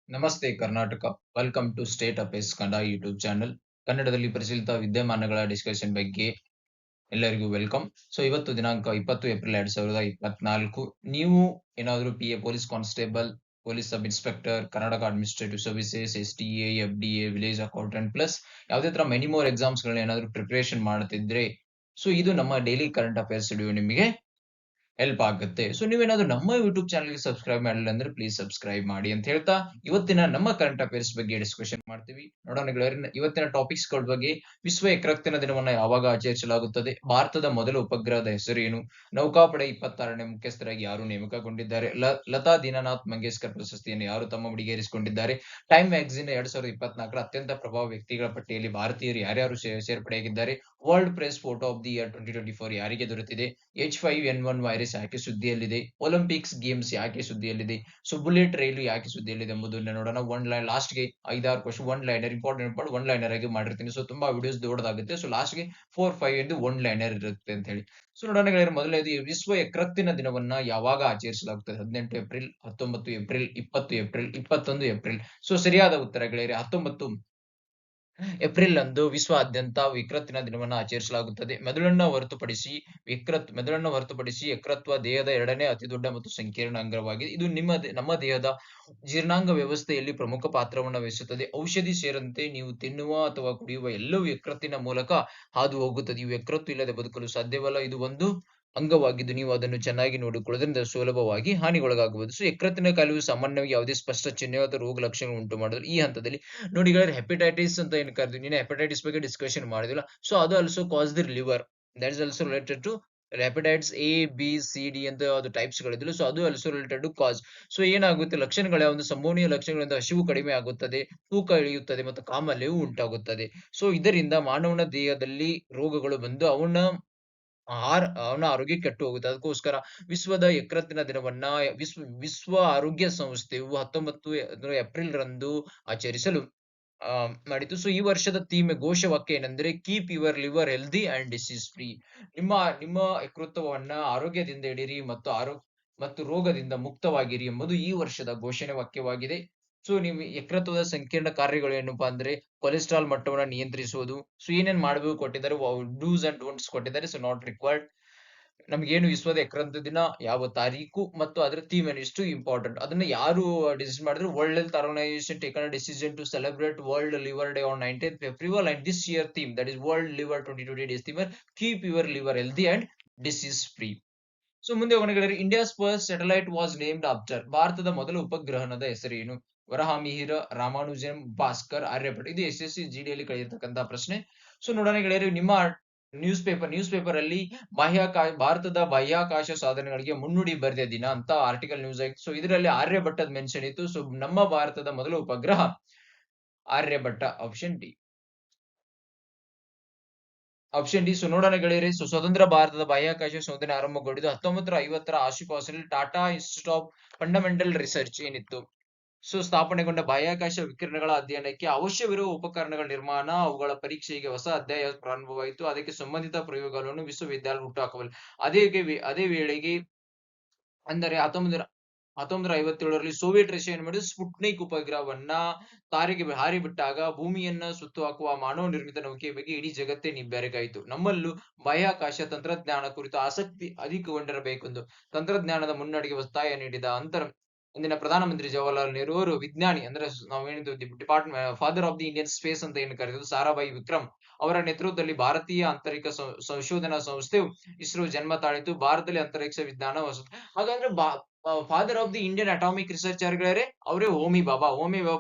ನಮಸ್ತೆ Karnataka. Welcome to state affairs Kannada YouTube channel. ಕನ್ನಡದಲ್ಲಿ ಪರಿಶೀಲಿತ ವಿದ್ಯಮಾನಗಳ ಡಿಸ್ಕಷನ್ ಬಗ್ಗೆ ಎಲ್ಲರಿಗೂ ವೆಲ್ಕಮ್. ಇವತ್ತು ದಿನಾಂಕ 20 ಏಪ್ರಿಲ್ 2024. ನೀವು ಏನಾದರೂ PA police constable, police sub inspector, Karnataka administrative services, STA, FDA, village accountant plus ಯಾವುದೇ ತರ ಮೆನಿ ಮೋರ್ ಎಕ್ಸಾಮ್ಸ್ ಗಳನ್ನ ಏನಾದರೂ ಪ್ರಿಪರೇಷನ್ ಮಾಡ್ತಿದ್ರೆ, ಇದು ನಮ್ಮ ಡೈಲಿ ಕರೆಂಟ್ ಅಫೇರ್ಸ್ ವಿಡಿಯೋ ನಿಮಗೆ ಹೆಲ್ಪ್ ಆಗುತ್ತೆ. ನೀವೇನಾದ್ರೂ ನಮ್ಮ ಯೂಟ್ಯೂಬ್ ಚಾನಲ್ಗೆ ಸಬ್ಸ್ಕ್ರೈಬ್ ಮಾಡಿಲ್ಲ ಅಂದ್ರೆ ಪ್ಲೀಸ್ ಸಬ್ಸ್ಕ್ರೈಬ್ ಮಾಡಿ ಅಂತ ಹೇಳ್ತಾ ಇವತ್ತಿನ ನಮ್ಮ ಕರೆಂಟ್ ಅಫೇರ್ಸ್ ಬಗ್ಗೆ ಡಿಸ್ಕಷನ್ ಮಾಡ್ತೀವಿ. ನೋಡೋಣ ಗೆಳೆಯರೇ, ಇವತ್ತಿನ ಟಾಪಿಕ್ಸ್ ಗಳ ಬಗ್ಗೆ: ವಿಶ್ವ ಏಕರಕ್ತನ ದಿನವನ್ನ ಯಾವಾಗ ಆಚರಿಸಲಾಗುತ್ತದೆ? ಭಾರತದ ಮೊದಲ ಉಪಗ್ರಹದ ಹೆಸರು ಏನು? ನೌಕಾಪಡೆ 26ನೇ ಮುಖ್ಯಸ್ಥರಾಗಿ ಯಾರು ನೇಮಕಗೊಂಡಿದ್ದಾರೆ? ಲತಾ ದೀನಾನಾಥ್ ಮಂಗೇಶ್ಕರ್ ಪ್ರಶಸ್ತಿಯನ್ನು ಯಾರು ತಮ್ಮ ಮುಡಿಗೇರಿಸಿಕೊಂಡಿದ್ದಾರೆ? ಟೈಮ್ ಮ್ಯಾಗಝಿನ್ 2024ರ ಅತ್ಯಂತ ಪ್ರಭಾವ ವ್ಯಕ್ತಿಗಳ ಪಟ್ಟಿಯಲ್ಲಿ ಭಾರತೀಯರು ಯಾರ್ಯಾರು ಸೇರ್ಪಡೆಯಾಗಿದ್ದಾರೆ? World press photo of the year 2024 ಯಾರಿಗೆ ದೊರೆತಿದೆ? H5N1 ವೈರಸ್ ಯಾಕೆ ಸುದ್ದಿಯಲ್ಲಿದೆ? ಒಲಿಂಪಿಕ್ಸ್ ಗೇಮ್ಸ್ ಯಾಕೆ ಸುದ್ದಿಯಲ್ಲಿದೆ? ಬುಲೆಟ್ ರೈಲು ಯಾಕೆ ಸುದ್ದಿಯಲ್ಲಿದೆ ಎಂಬುದನ್ನ ನೋಡೋಣ. ಒನ್ ಲೈನ್ ಲಾಸ್ಟ್ ಗೆ 5-6 question one liner important one liner ಆಗಿ ಮಾಡಿರ್ತೀನಿ. ತುಂಬಾ ವಿಡಿಯೋಸ್ ದೊಡ್ಡದಾಗುತ್ತೆ. ಲಾಸ್ಟ್ ಗೆ 4-5 ಎಂದು ಒನ್ ಲೈನರ್ ಇರುತ್ತೆ ಅಂತ ಹೇಳಿ. ನೋಡೋಣ ಗೆಳೆಯರು, ಮೊದಲನೇದು ವಿಶ್ವ ಎಕರತ್ತಿನ ದಿನವನ್ನ ಯಾವಾಗ ಆಚರಿಸಲಾಗುತ್ತದೆ? 18 ಏಪ್ರಿಲ್, 19 ಏಪ್ರಿಲ್, 20 ಏಪ್ರಿಲ್, 21 ಏಪ್ರಿಲ್. ಸರಿಯಾದ ಉತ್ತರ ಗೆಳೆಯರೆ 19 ಏಪ್ರಿಲ್ ಅಂದು ವಿಶ್ವಾದ್ಯಂತ ವಿಕೃತ್ತಿನ ದಿನವನ್ನು ಆಚರಿಸಲಾಗುತ್ತದೆ. ಮೆದುಳನ್ನು ಹೊರತುಪಡಿಸಿ ಯಕೃತ್ವ ದೇಹದ ಎರಡನೇ ಅತಿ ದೊಡ್ಡ ಮತ್ತು ಸಂಕೀರ್ಣ ಅಂಗವಾಗಿದೆ. ಇದು ನಮ್ಮ ದೇಹದ ಜೀರ್ಣಾಂಗ ವ್ಯವಸ್ಥೆಯಲ್ಲಿ ಪ್ರಮುಖ ಪಾತ್ರವನ್ನು ವಹಿಸುತ್ತದೆ. ಔಷಧಿ ಸೇರಿದಂತೆ ನೀವು ತಿನ್ನುವ ಅಥವಾ ಕುಡಿಯುವ ಎಲ್ಲವೂ ಯಕೃತ್ತಿನ ಮೂಲಕ ಹಾದು ಹೋಗುತ್ತದೆ. ಇವು ಯಕೃತ್ತು ಇಲ್ಲದೆ ಬದುಕಲು ಸಾಧ್ಯವಲ್ಲ. ಇದು ಒಂದು ಅಂಗವಾಗಿದ್ದು ನೀವು ಅದನ್ನು ಚೆನ್ನಾಗಿ ನೋಡಿಕೊಳ್ಳೋದ್ರಿಂದ ಸುಲಭವಾಗಿ ಹಾನಿಗೊಳಗಾಗಬಹುದು. ಯಕೃತ್ತಿನ ಕಾಯಿಲೆಯು ಸಾಮಾನ್ಯವಾಗಿ ಯಾವುದೇ ಸ್ಪಷ್ಟ ಚಿಹ್ನೆ ಅಥವಾ ರೋಗ ಲಕ್ಷಣಗಳು ಉಂಟು ಮಾಡಿದ್ರು ಈ ಹಂತದಲ್ಲಿ ನೋಡಿ ಹೆಪಟೈಟಿಸ್ ಅಂತ ಏನು ಕರೆದು ನೀನು ಹೆಪಟೈಟಿಸ್ ಬಗ್ಗೆ ಡಿಸ್ಕಷನ್ ಮಾಡಿದಿಲ್ಲ. ಅದು also cause the liver. That is also related to hepatitis A, B, C, D ಅಂತ ಅದು ಟೈಪ್ಸ್ ಗಳಿದ್ರು. ಅದು ಆಲ್ಸೋ ರಿಲೇಟೆಡ್ ಟು ಕಾಸ್. ಏನಾಗುತ್ತೆ, ಲಕ್ಷಣಗಳ ಒಂದು ಸಂಭವನೀಯ ಲಕ್ಷಣಗಳಿಂದ ಹಸಿವು ಕಡಿಮೆ ಆಗುತ್ತದೆ, ತೂಕ ಇಳಿಯುತ್ತದೆ ಮತ್ತು ಕಾಮಾಲೆಯೂ ಉಂಟಾಗುತ್ತದೆ. ಇದರಿಂದ ಮಾನವನ ದೇಹದಲ್ಲಿ ರೋಗಗಳು ಬಂದು ಅವನ ಆರೋಗ್ಯ ಕೆಟ್ಟು ಹೋಗುತ್ತೆ. ಅದಕ್ಕೋಸ್ಕರ ವಿಶ್ವದ ಯಕೃತ್ತಿನ ದಿನವನ್ನ ವಿಶ್ವ ಆರೋಗ್ಯ ಸಂಸ್ಥೆಯು 19 ಏಪ್ರಿಲ್ ರಂದು ಆಚರಿಸಲು ಮಾಡಿತು. ಈ ವರ್ಷದ ಥೀಮ್ ಘೋಷವಾಕ್ಯ ಏನೆಂದ್ರೆ keep your liver healthy and disease free. ನಿಮ್ಮ ಯಕೃತ್ವವನ್ನ ಆರೋಗ್ಯದಿಂದ ಇಡಿರಿ ಮತ್ತು ರೋಗದಿಂದ ಮುಕ್ತವಾಗಿರಿ ಎಂಬುದು ಈ ವರ್ಷದ ಘೋಷಣೆ ವಾಕ್ಯವಾಗಿದೆ. ನೀವು ಯಕೃತ್ವದ ಸಂಕೀರ್ಣ ಕಾರ್ಯಗಳು ಏನಪ್ಪಾ ಅಂದ್ರೆ ಕೊಲೆಸ್ಟ್ರಾಲ್ ಮಟ್ಟವನ್ನ ನಿಯಂತ್ರಿಸುವುದು. ಏನೇನ್ ಮಾಡಬೇಕು ಕೊಟ್ಟಿದ್ದಾರೆ, ಡೂಸ್ ಅಂಡ್ ಡೋಂಟ್ಸ್ ಕೊಟ್ಟಿದ್ದಾರೆ. Not required. ನಮ್ಗೇನು ವಿಶ್ವದ ಯಕೃತ್ ದಿನ ಯಾವ ತಾರೀಕು ಮತ್ತು ಅದರ ಥೀಮ್ ಇಷ್ಟು ಇಂಪಾರ್ಟೆಂಟ್. ಅದನ್ನ ಯಾರು ಡಿಸೈಡ್ ಮಾಡಿದ್ರು? World health Organisation taken a decision to celebrate World Liver Day on 19th April and this year theme, that is World Liver 2020 is theme keep your liver healthy and disease free. ಮುಂದೆ ಹೋಗೋಣ ಗೆಳೆಯರೆ. India's first satellite was named after. ಭಾರತದ ಮೊದಲ ಉಪಗ್ರಹದ ಹೆಸರೇನು? ವರಹಾಮಿಹಿರ, ರಾಮಾನುಜನ್, ಭಾಸ್ಕರ್, ಆರ್ಯಭಟ್. ಇದು SSC GD ಯಲ್ಲಿ ಕಳೆದಿರ್ತಕ್ಕಂತಹ ಪ್ರಶ್ನೆ. ನೋಡೋಣ ಗೆಳೆಯರೆ, ನಿಮ್ಮ ನ್ಯೂಸ್ ಪೇಪರ್ ಅಲ್ಲಿ ಭಾರತದ ಬಾಹ್ಯಾಕಾಶ ಸಾಧನೆಗಳಿಗೆ ಮುನ್ನುಡಿ ಬರೆದ ದಿನ ಅಂತ ಆರ್ಟಿಕಲ್ ನ್ಯೂಸ್ ಆಯ್ತು. ಇದರಲ್ಲಿ ಆರ್ಯಭಟ್ಟದ ಮೆನ್ಷನ್ ಇತ್ತು. ನಮ್ಮ ಭಾರತದ ಮೊದಲ ಉಪಗ್ರಹ ಆರ್ಯಭಟ್ಟ. Option D. ನೋಡೋಣ ಗೆಳೆಯರೆ, ಸ್ವತಂತ್ರ ಭಾರತದ ಬಾಹ್ಯಾಕಾಶ ಶೋಧನೆ ಆರಂಭಗೊಂಡಿದ್ದು 1950ರ ಆಸುಪಾಸಿನಲ್ಲಿ Tata institute of fundamental research ಏನಿತ್ತು. ಸ್ಥಾಪನೆಗೊಂಡ ಬಾಹ್ಯಾಕಾಶ ವಿಕಿರಣಗಳ ಅಧ್ಯಯನಕ್ಕೆ ಅವಶ್ಯವಿರುವ ಉಪಕರಣಗಳ ನಿರ್ಮಾಣ, ಅವುಗಳ ಪರೀಕ್ಷೆಗೆ ಹೊಸ ಅಧ್ಯಾಯ ಪ್ರಾರಂಭವಾಯಿತು. ಅದಕ್ಕೆ ಸಂಬಂಧಿತ ಪ್ರಯೋಗಗಳನ್ನು ವಿಶ್ವವಿದ್ಯಾಲಯ ಹುಟ್ಟುಹಾಕಬಲ್ಲ. ಅದೇ ವೇಳೆಗೆ ಅಂದರೆ 1957ರಲ್ಲಿ ಸೋವಿಯತ್ ರಷ್ಯಾ ಏನ್ ಮಾಡಿದ್ರು, ಸ್ಪುಟ್ನಿಕ್ ಉಪಗ್ರಹವನ್ನ ತಾರೆಗೆ ಹಾರಿ ಬಿಟ್ಟಾಗ ಭೂಮಿಯನ್ನ ಸುತ್ತು ಹಾಕುವ ಮಾನವ ನಿರ್ಮಿತ ನೌಕೆಯ ಬಗ್ಗೆ ಇಡೀ ಜಗತ್ತೇ ನಿಬ್ಬೆರಗಾಯಿತು. ನಮ್ಮಲ್ಲೂ ಬಾಹ್ಯಾಕಾಶ ತಂತ್ರಜ್ಞಾನ ಕುರಿತು ಆಸಕ್ತಿ ಅಧಿಕಗೊಂಡಿರಬೇಕೆಂದು ತಂತ್ರಜ್ಞಾನದ ಮುನ್ನಡೆಗೆ ಒತ್ತಾಯ ನೀಡಿದ ಇಂದಿನ ಪ್ರಧಾನಮಂತ್ರಿ ಜವಾಹರ್ಲಾಲ್ ನೆಹರು ಅವರು ವಿಜ್ಞಾನಿ ಅಂದ್ರೆ ನಾವೇನಿದು department father of the Indian space ಅಂತ ಏನು ಕರೆದಿದ್ದು ಸಾರಾಭಾಯಿ ವಿಕ್ರಮ್ ಅವರ ನೇತೃತ್ವದಲ್ಲಿ ಭಾರತೀಯ ಅಂತರಿಕ್ಷ ಸಂಶೋಧನಾ ಸಂಸ್ಥೆಯು ಇಸ್ರೋ ಜನ್ಮ ತಾಳಿತು. ಭಾರತದಲ್ಲಿ ಅಂತರಿಕ್ಷ ವಿಜ್ಞಾನ ಹಾಗಾದ್ರೆ father of the Indian atomic research ಯಾರುಗಳೇ? ಅವರೇ ಹೋಮಿ ಬಾಬಾ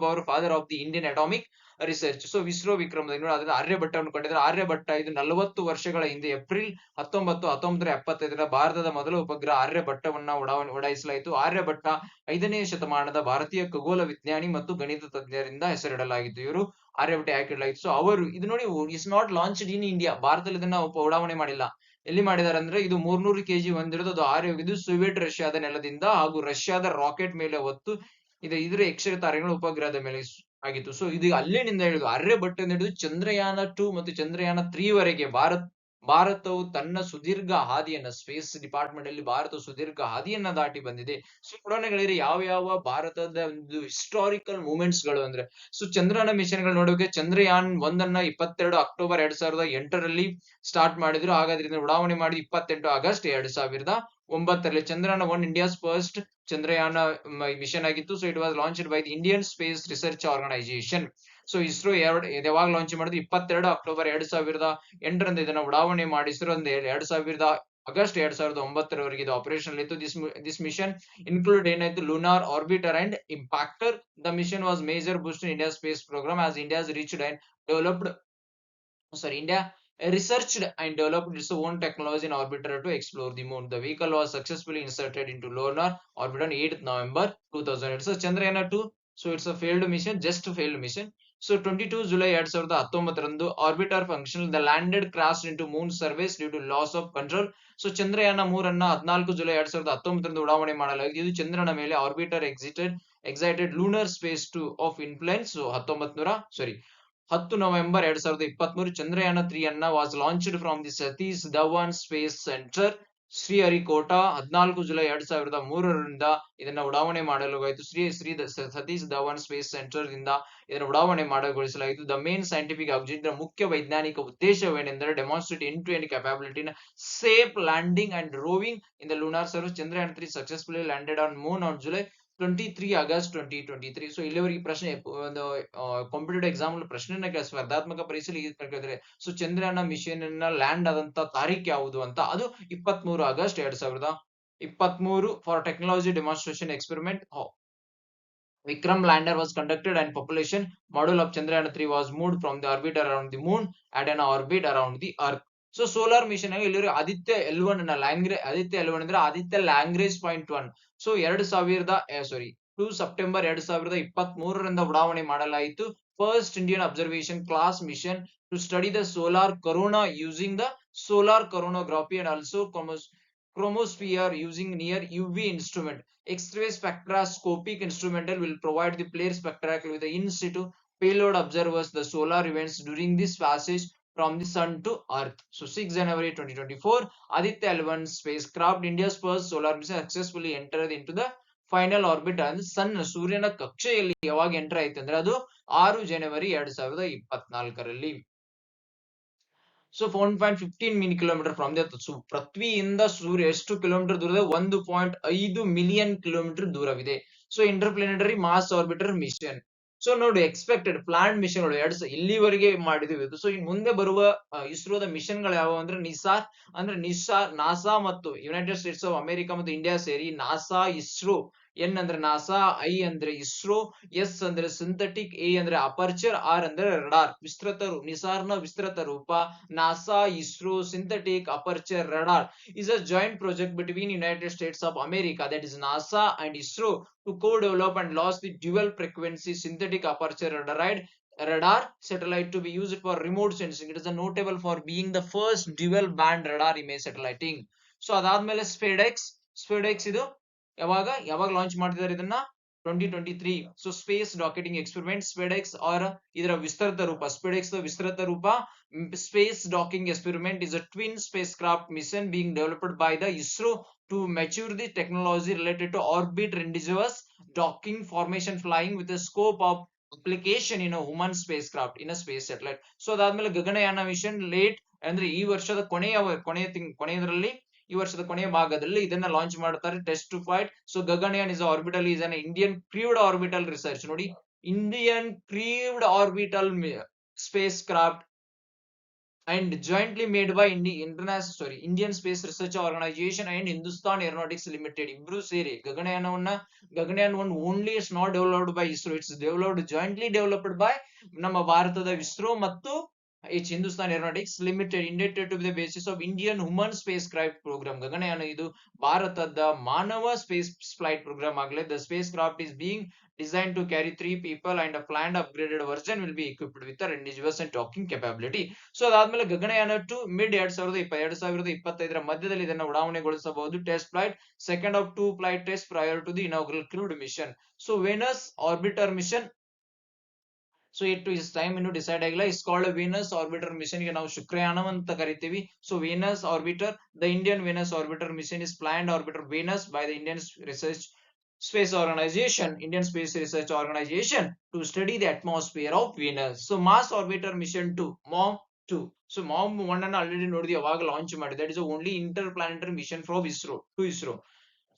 ಅವರು father of the Indian atomic research. ISRO ವಿಕ್ರಮದಿಂದ ಅದನ್ನ ಆರ್ಯಭಟ್ಟವನ್ನು ಕಂಡಿದ್ದಾರೆ. ಆರ್ಯಭಟ್ಟ ಇದು 40 ವರ್ಷಗಳ ಹಿಂದೆ ಏಪ್ರಿಲ್ 1975ರ ಭಾರತದ ಮೊದಲ ಉಪಗ್ರಹ ಆರ್ಯಭಟ್ಟವನ್ನ ಉಡಾಯಿಸಲಾಯಿತು. ಆರ್ಯಭಟ್ಟ 5ನೇ ಶತಮಾನದ ಭಾರತೀಯ ಖಗೋಳ ವಿಜ್ಞಾನಿ ಮತ್ತು ಗಣಿತ ತಜ್ಞರಿಂದ ಹೆಸರಿಡಲಾಗಿತ್ತು. ಇವರು ಆರ್ಯಭಟ್ಟ ಯಾಕೆ ಇಡಲಾಗಿತ್ತು? ಅವರು ಇದು ನೋಡಿ, is not launched in India. ಭಾರತದಲ್ಲಿ ಇದನ್ನ ಉಡಾವಣೆ ಮಾಡಿಲ್ಲ. ಎಲ್ಲಿ ಮಾಡಿದ್ದಾರೆ ಅಂದ್ರೆ ಇದು 300 kg ಹೊಂದಿರೋದು. ಅದು ಆರ್ಯವಿದ್ದು ಸೋವಿಯತ್ ರಷ್ಯಾದ ನೆಲದಿಂದ ಹಾಗೂ ರಷ್ಯಾದ ರಾಕೆಟ್ ಮೇಲೆ ಹೊತ್ತು ಇದರ ಯಕ್ಷರ ತಾರೆಗಳ ಉಪಗ್ರಹದ ಮೇಲೆ ಆಗಿತ್ತು. ಇದು ಅಲ್ಲಿನಿಂದ ಹಿಡಿದು ಆರ್ಯಭಟ್ಟ ಹಿಡಿದು ಚಂದ್ರಯಾನ 2 ಮತ್ತು ಚಂದ್ರಯಾನ 3 ವರೆಗೆ ಭಾರತವು ತನ್ನ ಸುದೀರ್ಘ ಹಾದಿಯನ್ನ ಸ್ಪೇಸ್ ಡಿಪಾರ್ಟ್ಮೆಂಟ್ ಅಲ್ಲಿ ಭಾರತ ಸುದೀರ್ಘ ಹಾದಿಯನ್ನ ದಾಟಿ ಬಂದಿದೆ. ಸೊ ಪುರಾಣಗಳಿದ್ರೆ ಯಾವ ಯಾವ ಭಾರತದ ಒಂದು ಹಿಸ್ಟಾರಿಕಲ್ ಮೂಮೆಂಟ್ಸ್ ಗಳು ಅಂದ್ರೆ, ಸೊ ಚಂದ್ರಯಾನ ಮಿಷನ್ ಗಳು ನೋಡೋಕೆ ಚಂದ್ರಯಾನ್ 1 22 ಅಕ್ಟೋಬರ್ 2008ರಲ್ಲಿ ಸ್ಟಾರ್ಟ್ ಮಾಡಿದ್ರು. ಹಾಗಾದ್ರೆ ಇದನ್ನ ಉಡಾವಣೆ ಮಾಡಿ 28 ಆಗಸ್ಟ್ 2009ರಲ್ಲಿ Chandrayaan 1 India's first Chandrayaan mission ಆಗಿತ್ತು. So it was launched by the Indian space research organisation. So ISRO ಯಾವಾಗ ಲಾಂಚ್ ಮಾಡಿದ್ರು 22 ಅಕ್ಟೋಬರ್ 2008ರಂದು ಇದನ್ನ ಉಡಾವಣೆ ಮಾಡಿ ಇಸ್ರೋ ಆಗಸ್ಟ್ 2009ರವರೆಗೆ ಇದು ಆಪರೇಷನ್ ಇತ್ತು. ದಿಸ್ ಮಿಷನ್ ಇನ್ಕ್ಲೂಡ್ ಏನಾಯ್ತು lunar orbiter and impactor. The mission was major boost in India space programme as India's reached and developed India researched and developed its own technology in orbiter to explore the moon. The vehicle was successfully inserted into lunar orbit on 8th November 2008. So Chandrayaan 2, so it's a failed mission, just a failed mission. So 22 July 2019ರಂದು orbiter functional, the landed crashed into moon surface due to loss of control. So Chandrayaan 3 14 July 2019ರಂದು ಉಡಾವಣೆ ಮಾಡಲಾಗಿದೆ. ಇದು ಚಂದ್ರನ ಮೇಲೆ orbiter excited lunar space 2 of influence. 10 November 2023 Chandrayaan 3 was launched from the Satish Dhawan space centre Sriharikota. 14 July 2003ರಿಂದ ಇದನ್ನ ಉಡಾವಣೆ ಮಾಡಲಾಯಿತು. ಸತೀಶ್ ಧವನ್ ಸ್ಪೇಸ್ ಸೆಂಟರ್ ದಿಂದ ಇದನ್ನು ಉಡಾವಣೆ ಮಾಡಗೊಳಿಸಲಾಯಿತು. ದ ಮೇನ್ ಸೈಂಟಿಫಿಕ್ ಆಬ್ಜೆಕ್ಟಿವ್, ಮುಖ್ಯ ವೈಜ್ಞಾನಿಕ ಉದ್ದೇಶವೇನೆಂದರೆ demonstrate end capability safe landing and roving in the lunar service. Chandrayaan 3 successfully landed on moon on July 23 August 2023. ಸೊ ಇಲ್ಲಿವರೆಗೆ ಪ್ರಶ್ನೆ ಒಂದು ಕಾಂಪಿಟೇಟಿವ್ ಎಕ್ಸಾಮ್ ಪ್ರಶ್ನೆನ ಸ್ಪರ್ಧಾತ್ಮಕ ಪರೀಕ್ಷೆಯಲ್ಲಿ ಕೇಳಿದ್ರೆ, ಸೊ ಚಂದ್ರಯಾನ ಮಿಷನ್ ಲ್ಯಾಂಡ್ ಆದಂತ ತಾರೀಖ್ ಯಾವುದು ಅಂತ, ಅದು 23 August 2023 for technology demonstration experiment. Vikram lander was conducted and population module of Chandrayaan 3 was moved from the orbit around the moon at an orbit around the earth. So solar mission ಆಗಿ ಇಲ್ಲಿ Aditya L1 ಅಂದ್ರೆ Aditya Lagrange point 1. So 2 September 2023ರಿಂದ ಉಡಾವಣೆ ಮಾಡಲಾಯಿತು. First Indian observation class mission to study the solar corona using the solar coronagraphy and also chromosphere using near UV instrument. X-ray spectroscopic instrumental will provide the flare spectacle with the in situ payload observers the solar events during this passage from the sun to earth. So 6 January 2024 Aditya L1 spacecraft, India's first solar mission, successfully entered into the final orbit ಅಂದ್ರೆ ಸೂರ್ಯನ ಕಕ್ಷೆಯಲ್ಲಿ ಯಾವಾಗ enter ಆಯ್ತು ಅಂದ್ರೆ ಅದು 6 ಜನವರಿ 2024ರಲ್ಲಿ. So 1.15 kilometre from the ಪೃಥ್ವಿಯಿಂದ ಸೂರ್ಯ ಎಷ್ಟು ಕಿಲೋಮೀಟರ್ ದೂರದ 1.5 ಮಿಲಿಯನ್ ಕಿಲೋಮೀಟರ್ ದೂರವಿದೆ. So interplanetary Mars orbiter mission. So ನೋಡಿ ಎಕ್ಸ್ಪೆಕ್ಟೆಡ್ ಪ್ಲಾನ್ ಮಿಷನ್ ಗಳು ಇಲ್ಲಿವರೆಗೆ ಮಾಡಿದ್ವಿ. ಸೊ ಇನ್ ಮುಂದೆ ಬರುವ ಇಸ್ರೋದ ಮಿಷನ್ ಗಳು ಯಾವ ಅಂದ್ರೆ ನಾಸಾ ಮತ್ತು ಯುನೈಟೆಡ್ ಸ್ಟೇಟ್ಸ್ ಆಫ್ ಅಮೆರಿಕ ಮತ್ತು ಇಂಡಿಯಾ ಸೇರಿ ನಾಸಾ, ಇಸ್ರೋ. ಎನ್ ಅಂದ್ರೆ ನಾಸಾ, ಐ ಅಂದ್ರೆ ಇಸ್ರೋ, ಎಸ್ ಅಂದ್ರೆ ಸಿಂಥೆಟಿಕ್, ಎ ಅಂದ್ರೆ ಅಪರ್ಚರ್, ಆರ್ ಅಂದ್ರೆ ರಡಾರ್. ನಿಸಾರ್ನ ವಿಸ್ತೃತ ರೂಪ NASA, ISRO, synthetic, aperture, radar is a joint project between United States of America, that is NASA, and ISRO to co-develop and launch the dual frequency synthetic aperture radar satellite to be used for remote sensing. It is notable for being the first dual band radar image satelliting. So ಅದಾದ್ಮೇಲೆ ಸ್ಪೇಡೆಕ್ಸ್ ಇದು ಯಾವಾಗ launch ಮಾಡ್ತಿದ್ದಾರೆ ಇದನ್ನ 2023. So space ಡಾಕೆಟಿಂಗ್ experiment SpaDeX R ಇದರ ವಿಸ್ತೃತ ರೂಪ space docking experiment is a twin spacecraft mission being developed by the ISRO to mature the technology related to orbit rendezvous docking formation flying with a scope of application in a human spacecraft in a space satellite. So ಅದಾದ್ಮೇಲೆ Gaganyaan mission late ಅಂದ್ರೆ ಈ ವರ್ಷದ ಕೊನೆಯ ಭಾಗದಲ್ಲಿ ಇದನ್ನ launch ಮಾಡ್ತಾರೆ. Test to flight. So Gaganyaan is an Indian crewed orbital research. ನೋಡಿ Indian crewed orbital spacecraft and jointly made by Indian Space Research Organization and Hindustan Aeronautics Limited. ಇಬ್ರು ಸೇರಿ Gaganyaan 1 only is not developed by ISRO, it's jointly developed by ನಮ್ಮ ಭಾರತದ ಇಸ್ರೋ ಮತ್ತು Hindustan Aeronautics Limited, indebted to the basis of Indian human spacecraft program. Gaganyaan ಇದು ಭಾರತದ ಮಾನವ space flight program ಆಗಲಿ. The spacecraft is being designed to carry 3 people and a planned upgraded version will be equipped with a rendezvous and docking capability. So ಅದಾದ್ಮೇಲೆ Gaganyaan 2 mid 2025ರ ಮಧ್ಯದಲ್ಲಿ ಇದನ್ನ ಉಡಾವಣೆಗೊಳಿಸಬಹುದು. Test flight, second of 2 flight tests prior to the inaugural crewed mission. So Venus orbiter mission. So it is time ಇನ್ನು decide ಆಗಿಲ್ಲ. Is called Venus orbiter mission ಗೆ ನಾವು ಶುಕ್ರಯಾನ ಅಂತ ಕರಿತೀವಿ. So Venus orbiter, the Indian Venus orbiter mission is planned orbiter Venus by the Indian research space organization, Indian Space Research Organization, to study the atmosphere of Venus. So Mars Orbiter Mission 2, MOM 2. So MOM 1 ಅನ್ನು already ನೋಡಿದ್ವಿ, ಅವಾಗ launch ಮಾಡಿದೆ. That is only interplanetary mission from ISRO.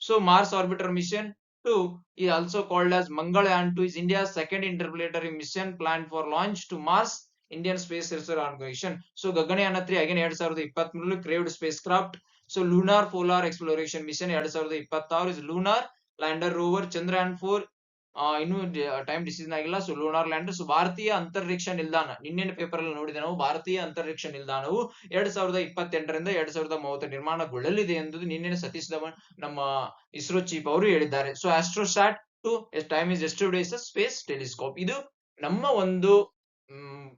So Mars Orbiter Mission 2 is also called as Mangalyaan 2, is India's second interplanetary mission planned for launch to Mars Indian Space Research Organization. So Gaganyaan 3 again 2023 craved spacecraft. So Lunar Polar Exploration Mission 2026 is Lunar lander rover Chandrayaan 4 ಇನ್ನು time decision ಆಗಿಲ್ಲ. So lunar lander. So ಭಾರತೀಯ ಅಂತರಿಕ್ಷ ನಿಲ್ದಾಣ, ನಿನ್ನೆ paper ಅಲ್ಲಿ ನೋಡಿದೆ ನಾವು, ಭಾರತೀಯ ಅಂತರಿಕ್ಷ ನಿಲ್ದಾಣವು 2028ರಿಂದ 2030 ನಿರ್ಮಾಣಗೊಳ್ಳಲಿದೆ ಎಂದು ನಿನ್ನೆ ಸತೀಶ್ ಧವನ್ ನಮ್ಮ ಇಸ್ರೋ ಚೀಫ್ ಅವರು ಹೇಳಿದ್ದಾರೆ. So AstroSat 2 time is yesterday space telescope. ಇದು ನಮ್ಮ ಒಂದು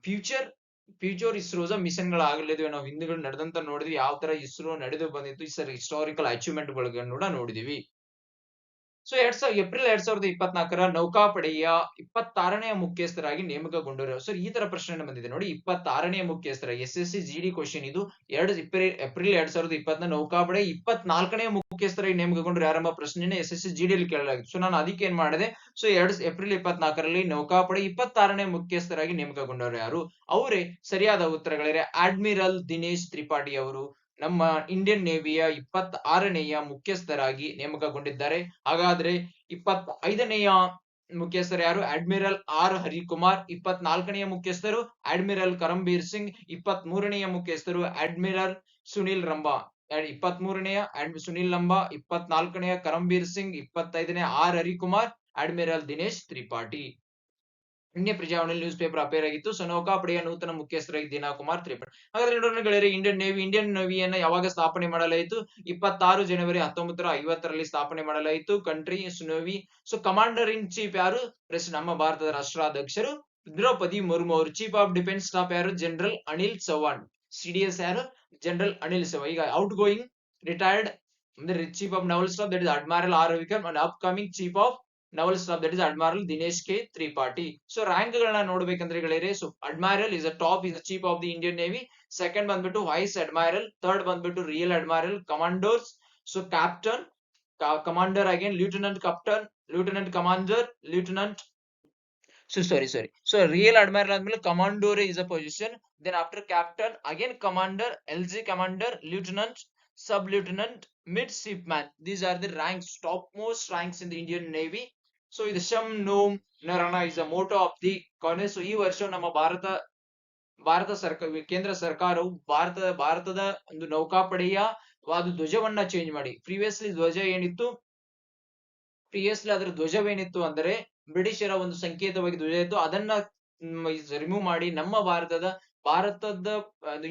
ಫ್ಯೂಚರ್ ಇಸ್ರೋದ ಮಿಷನ್ ಗಳಾಗಲಿದೆ. ನಾವು ಹಿಂದುಗಳು ನಡೆದಂತ ನೋಡಿದ್ವಿ, ಯಾವ ತರ ಇಸ್ರೋ ನಡೆದು ಬಂದಿತ್ತು, ಹಿಸ್ಟಾರಿಕಲ್ ಅಚೀವ್ಮೆಂಟ್ ಗಳನ್ನು ನೋಡಿದೀವಿ. ಸೊ ಏಪ್ರಿಲ್ 2024 ನೌಕಾಪಡೆಯ 26ನೇ ಮುಖ್ಯಸ್ಥರಾಗಿ ನೇಮಕಗೊಂಡರು. ಸರ್ ಈ ತರ ಪ್ರಶ್ನೆ ಬಂದಿದೆ ನೋಡಿ, 26ನೇ ಮುಖ್ಯಸ್ಥರ SSC GD ಕ್ವಶನ್ ಇದು. ಏಪ್ರಿಲ್ 2020 ನೌಕಾಪಡೆ 24ನೇ ಮುಖ್ಯಸ್ಥರಾಗಿ ನೇಮಕಗೊಂಡರು ಯಾರೆಂಬ ಪ್ರಶ್ನೆನ SSC GD ಅಲ್ಲಿ ಕೇಳಲಾಗಿತ್ತು. ಸೊ ನಾನು ಅದಕ್ಕೆ ಏನ್ ಮಾಡಿದೆ, ಸೊ ಏಪ್ರಿಲ್ 24ರಲ್ಲಿ ನೌಕಾಪಡೆ 26ನೇ ಮುಖ್ಯಸ್ಥರಾಗಿ ನೇಮಕಗೊಂಡವರು ಯಾರು, ಅವರೇ ಸರಿಯಾದ ಉತ್ತರಗಳಿವೆ. ಅಡ್ಮಿರಲ್ ದಿನೇಶ್ ತ್ರಿಪಾಠಿ ಅವರು ನಮ್ಮ ಇಂಡಿಯನ್ ನೇವಿಯ 26ನೇಯ ಮುಖ್ಯಸ್ಥರಾಗಿ ನೇಮಕಗೊಂಡಿದ್ದಾರೆ. ಹಾಗಾದ್ರೆ 25ನೇಯ ಮುಖ್ಯಸ್ಥರು ಯಾರು, ಅಡ್ಮಿರಲ್ ಆರ್ ಹರಿಕುಮಾರ್. 24ನೇಯ ಮುಖ್ಯಸ್ಥರು ಅಡ್ಮಿರಲ್ ಕರಂಬೀರ್ ಸಿಂಗ್. 23ನೇಯ ಮುಖ್ಯಸ್ಥರು ಅಡ್ಮಿರಲ್ ಸುನಿಲ್ ಲಂಬಾ. 23ನೇಯ ಸುನಿಲ್ ಲಂಬಾ, 24ನೇಯ ಕರಂಬೀರ್ ಸಿಂಗ್, 25ನೇ ಆರ್ ಹರಿಕುಮಾರ್, ಅಡ್ಮಿರಲ್ ದಿನೇಶ್ ತ್ರಿಪಾಠಿ. ನಿನ್ನೆ ಪ್ರಜಾವಾಣಿಯಲ್ಲಿ ನ್ಯೂಸ್ ಪೇಪರ್ ಅಪೇರ್ ಆಗಿತ್ತು. ಸೊ ನೌಕಾಪಡೆಯ ನೂತನ ಮುಖ್ಯಸ್ಥರಾಗಿ ದೀನಾ ಕುಮಾರ್ ತ್ರಿಪಾಠಿ. ಹಾಗಾದ್ರೆ ಇಂಡಿಯನ್ ನೇವಿಯನ್ನ ಯಾವಾಗ ಸ್ಥಾಪನೆ ಮಾಡಲಾಯಿತು, 26 ಜನವರಿ 1950ರಲ್ಲಿ ಸ್ಥಾಪನೆ ಮಾಡಲಾಯಿತು. Country navy. So commander in chief ಯಾರು, ನಮ್ಮ ಭಾರತದ ರಾಷ್ಟ್ರಾಧ್ಯಕ್ಷರು ದ್ರೌಪದಿ ಮುರ್ಮು ಅವರು. ಚೀಫ್ ಆಫ್ ಡಿಫೆನ್ಸ್ ಸ್ಟಾಫ್ ಯಾರು, ಜನರಲ್ ಅನಿಲ್ ಚೌಹಾಣ್. CDS ಯಾರು, ಜನರಲ್ ಅನಿಲ್ ಚೌಹಾಣ್. ಈಗ ಔಟ್ ಗೋಯಿಂಗ್ ರಿಟೈರ್ಡ್ ಅಂದ್ರೆ chief of naval staff, that is admiral R Ravikar. And upcoming chief of naval staff, that is admiral Dinesh K Tripathi. So ರ್ಯಾಂಕ್ ಗಳನ್ನ ನೋಡ್ಬೇಕಂದ್ರೆ ಗೆಳೆಯರೆ, so admiral is top, is chief of the Indian navy. Second ಬಂದ್ಬಿಟ್ಟು vice admiral. Third ಬಂದ್ಬಿಟ್ಟು real admiral. Commodores, so captain, commander again, ಲಿeutenant captain, lieutenant commander, lieutenant. So real admiral ಆದ್ಮೇಲೆ ಕಮಾಂಡೋರ್ is a position, then after captain again commander, LG commander, lieutenant, sub lieutenant, midshipman. These are the ranks, topmost ranks in the Indian Navy. So ಇದು ಶಂ ನೋಮ್ ನರಣ is a motto of the Congress. So ಈ ವರ್ಷ ನಮ್ಮ ಭಾರತ ಸರ್ಕಾರ, ಕೇಂದ್ರ ಸರ್ಕಾರವು ಭಾರತದ ಒಂದು ನೌಕಾಪಡೆಯ ಧ್ವಜವನ್ನ ಚೇಂಜ್ ಮಾಡಿ, ಪ್ರಿವಿಯಸ್ಲಿ ಅದರ ಧ್ವಜವೇನಿತ್ತು ಅಂದ್ರೆ ಬ್ರಿಟಿಷರ ಒಂದು ಸಂಕೇತವಾಗಿ ಧ್ವಜ ಇತ್ತು, ಅದನ್ನ ರಿಮೂವ್ ಮಾಡಿ ನಮ್ಮ ಭಾರತದ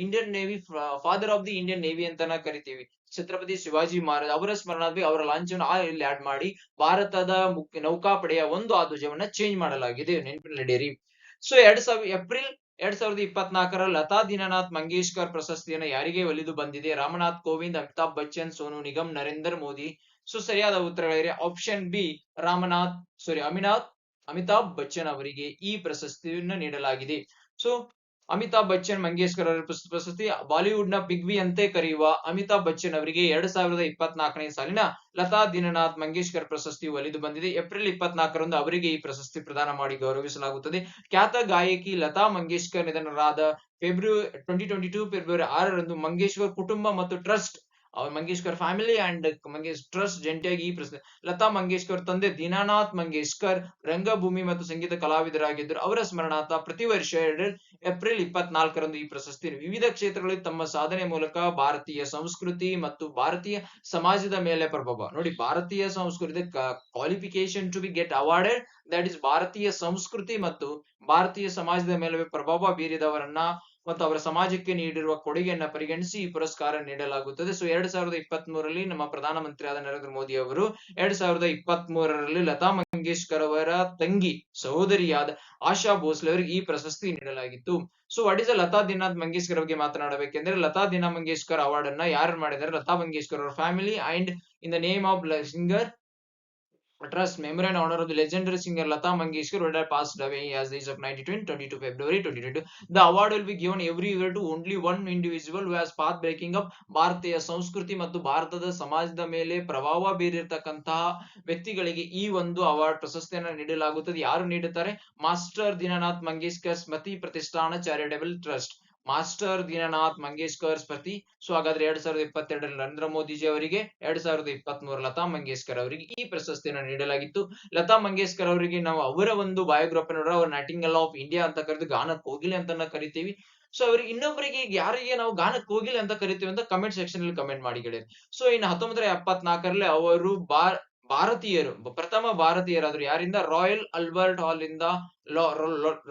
Indian navy, father of the Indian navy ಅಂತಾನ ಕರಿತೀವಿ, ಛತ್ರಪತಿ ಶಿವಾಜಿ ಮಹಾರಾಜ್ ಅವರ ಸ್ಮರಣಾರ್ಥಿ ಅವರ ಲಾಂಛನ ಇಲ್ಲಿ ಆಡ್ ಮಾಡಿ ಭಾರತದ ನೌಕಾಪಡೆಯ ಒಂದು ಆ ಧ್ವಜವನ್ನ ಚೇಂಜ್ ಮಾಡಲಾಗಿದೆ, ನೆನಪಿನಲ್ಲಿಡಿರಿ. ಸೊ ಏಪ್ರಿಲ್ 2024 ಲತಾ ದೀನನಾಥ್ ಮಂಗೇಶ್ಕರ್ ಪ್ರಶಸ್ತಿಯನ್ನು ಯಾರಿಗೆ ಒಲಿದು ಬಂದಿದೆ, ರಾಮನಾಥ್ ಕೋವಿಂದ್, ಅಮಿತಾಬ್ ಬಚ್ಚನ್, ಸೋನು ನಿಗಮ್, ನರೇಂದ್ರ ಮೋದಿ. ಸೊ ಸರಿಯಾದ ಉತ್ತರಗಳಿವೆ. ಆಪ್ಷನ್ ಬಿ ಅಮಿತಾಬ್ ಬಚ್ಚನ್ ಅವರಿಗೆ ಈ ಪ್ರಶಸ್ತಿಯನ್ನು ನೀಡಲಾಗಿದೆ. ಸೊ ಅಮಿತಾಬ್ ಬಚ್ಚನ್ ಮಂಗೇಶ್ಕರ್ ಅವರ ಪ್ರಶಸ್ತಿ, ಬಾಲಿವುಡ್ ನ ಬಿಗ್ ಬಿ ಅಂತೆ ಕರೆಯುವ ಅಮಿತಾಬ್ ಬಚ್ಚನ್ ಅವರಿಗೆ 2024ನೇ ಸಾಲಿನ ಲತಾ ದೀನನಾಥ್ ಮಂಗೇಶ್ಕರ್ ಪ್ರಶಸ್ತಿ ಒಲಿದು ಬಂದಿದೆ. ಏಪ್ರಿಲ್ 24ರಂದು ಅವರಿಗೆ ಈ ಪ್ರಶಸ್ತಿ ಪ್ರದಾನ ಮಾಡಿ ಗೌರವಿಸಲಾಗುತ್ತದೆ. ಖ್ಯಾತ ಗಾಯಕಿ ಲತಾ ಮಂಗೇಶ್ಕರ್ ನಿಧನರಾದ ಫೆಬ್ರವರಿ 6ರಂದು ಮಂಗೇಶ್ಕರ್ ಕುಟುಂಬ ಮತ್ತು trust, Mangeshkar family and Mangesh trust ಜಂಟಿಯಾಗಿ ಈ ಪ್ರಶಸ್ತಿ. ಲತಾ ಮಂಗೇಶ್ಕರ್ ತಂದೆ ದೀನಾನಾಥ್ ಮಂಗೇಶ್ಕರ್ ರಂಗಭೂಮಿ ಮತ್ತು ಸಂಗೀತ ಕಲಾವಿದರಾಗಿದ್ದರು. ಅವರ ಸ್ಮರಣಾರ್ಥ ಪ್ರತಿ ವರ್ಷ ಏಪ್ರಿಲ್ 24ರಂದು ಈ ಪ್ರಶಸ್ತಿ ವಿವಿಧ ಕ್ಷೇತ್ರಗಳಲ್ಲಿ ತಮ್ಮ ಸಾಧನೆ ಮೂಲಕ ಭಾರತೀಯ ಸಂಸ್ಕೃತಿ ಮತ್ತು ಭಾರತೀಯ ಸಮಾಜದ ಮೇಲೆ ಪ್ರಭಾವ ನೋಡಿ, ಭಾರತೀಯ ಸಂಸ್ಕೃತಿ qualification to be get awarded, that is ಭಾರತೀಯ ಸಂಸ್ಕೃತಿ ಮತ್ತು ಭಾರತೀಯ ಸಮಾಜದ ಮೇಲೆ ಪ್ರಭಾವ ಬೀರಿದವರನ್ನ ಮತ್ತು ಅವರ ಸಮಾಜಕ್ಕೆ ನೀಡಿರುವ ಕೊಡುಗೆಯನ್ನ ಪರಿಗಣಿಸಿ ಈ ಪುರಸ್ಕಾರ ನೀಡಲಾಗುತ್ತದೆ. ಸೊ 2023ರಲ್ಲಿ ನಮ್ಮ ಪ್ರಧಾನಮಂತ್ರಿಯಾದ ನರೇಂದ್ರ ಮೋದಿ ಅವರು 2023ರಲ್ಲಿ ಲತಾ ಮಂಗೇಶ್ಕರ್ ಅವರ ತಂಗಿ ಸಹೋದರಿಯಾದ ಆಶಾ ಭೋಸ್ಲೆ ಅವರಿಗೆ ಈ ಪ್ರಶಸ್ತಿ ನೀಡಲಾಗಿತ್ತು. So what is Lata Dinanath Mangeshkar ಬಗ್ಗೆ ಮಾತನಾಡಬೇಕೆಂದ್ರೆ, ಲತಾ ದೀನಾ ಮಂಗೇಶ್ಕರ್ ಅವಾರ್ಡ್ ಅನ್ನ ಯಾರು ಮಾಡಿದ್ದಾರೆ, ಲತಾ ಮಂಗೇಶ್ಕರ್ ಅವರ family and in the name of singer Trust memory and honor of the legendary singer Lata Mangeshkar, who had passed away as the age of 92 22 February 2022. The award will be given every year to only one individual who has path breaking up ಭಾರತೀಯ ಸಂಸ್ಕೃತಿ ಮತ್ತು ಭಾರತದ ಸಮಾಜದ ಮೇಲೆ ಪ್ರಭಾವ ಬೀರಿರ್ತಕ್ಕಂತಹ ವ್ಯಕ್ತಿಗಳಿಗೆ ಈ ಒಂದು ಅವಾರ್ಡ್ ಪ್ರಶಸ್ತಿಯನ್ನು ನೀಡಲಾಗುತ್ತದೆ. ಯಾರು ನೀಡುತ್ತಾರೆ? ಮಾಸ್ಟರ್ ದೀನನಾಥ್ ಮಂಗೇಶ್ಕರ್ ಸ್ಮೃತಿ ಪ್ರತಿಷ್ಠಾನ ಚಾರಿಟೇಬಲ್ ಟ್ರಸ್ಟ್. ಮಾಸ್ಟರ್ ದೀನನಾಥ್ ಮಂಗೇಶ್ಕರ್ ಸ್ಮೃತಿ. ಸೊ ಹಾಗಾದ್ರೆ 2022 ನರೇಂದ್ರ ಮೋದಿಜಿ ಅವರಿಗೆ, 2023 ಲತಾ ಮಂಗೇಶ್ಕರ್ ಅವರಿಗೆ ಈ ಪ್ರಶಸ್ತಿಯನ್ನು ನೀಡಲಾಗಿತ್ತು. ಲತಾ ಮಂಗೇಶ್ಕರ್ ಅವರಿಗೆ ನಾವು ಅವರ ಒಂದು ಬಯೋಗ್ರಫಿ ನೋಡ್ರೆ ಅವ್ರ ನೈಟಿಂಗೇಲ್ ಆಫ್ ಇಂಡಿಯಾ ಅಂತ ಕರೆದು ಗಾನ ಕೋಗಿಲೆ ಅಂತ ಕರಿತೀವಿ. ಸೊ ಅವ್ರಿಗೆ ಇನ್ನೊಬ್ಬರಿಗೆ ಯಾರಿಗೆ ನಾವು ಗಾನ ಕೋಗಿಲೆ ಅಂತ ಕರಿತೀವಿ ಅಂತ ಕಮೆಂಟ್ ಸೆಕ್ಷನ್ ಅಲ್ಲಿ ಕಮೆಂಟ್ ಮಾಡಿ ಗೆಳೆಯರು. ಸೊ ಇನ್ನು 1974ರಲ್ಲಿ ಅವರು ಭಾರತೀಯರು ಪ್ರಥಮ ಭಾರತೀಯರಾದ್ರು. ಯಾರಿಂದ? ರಾಯಲ್ ಆಲ್ಬರ್ಟ್ ಹಾಲ್ ಇಂದ